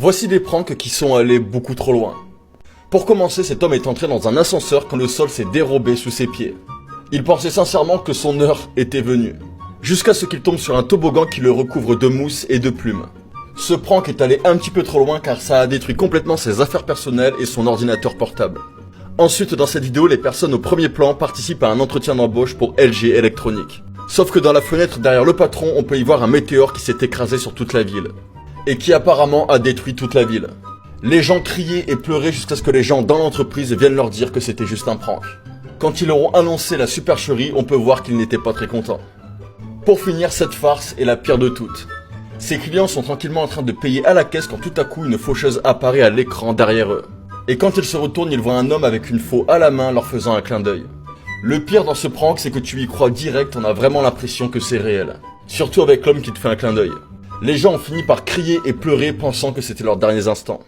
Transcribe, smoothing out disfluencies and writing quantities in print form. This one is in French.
Voici des pranks qui sont allés beaucoup trop loin. Pour commencer, cet homme est entré dans un ascenseur quand le sol s'est dérobé sous ses pieds. Il pensait sincèrement que son heure était venue, jusqu'à ce qu'il tombe sur un toboggan qui le recouvre de mousse et de plumes. Ce prank est allé un petit peu trop loin car ça a détruit complètement ses affaires personnelles et son ordinateur portable. Ensuite, dans cette vidéo, les personnes au premier plan participent à un entretien d'embauche pour LG Electronics. Sauf que dans la fenêtre derrière le patron, on peut y voir un météore qui s'est écrasé sur toute la ville. Et qui apparemment a détruit toute la ville. Les gens criaient et pleuraient jusqu'à ce que les gens dans l'entreprise viennent leur dire que c'était juste un prank. Quand ils leur ont annoncé la supercherie, on peut voir qu'ils n'étaient pas très contents. Pour finir, cette farce est la pire de toutes. Ces clients sont tranquillement en train de payer à la caisse quand tout à coup une faucheuse apparaît à l'écran derrière eux. Et quand ils se retournent, ils voient un homme avec une faux à la main leur faisant un clin d'œil. Le pire dans ce prank, c'est que tu y crois direct, on a vraiment l'impression que c'est réel. Surtout avec l'homme qui te fait un clin d'œil. Les gens ont fini par crier et pleurer pensant que c'était leurs derniers instants.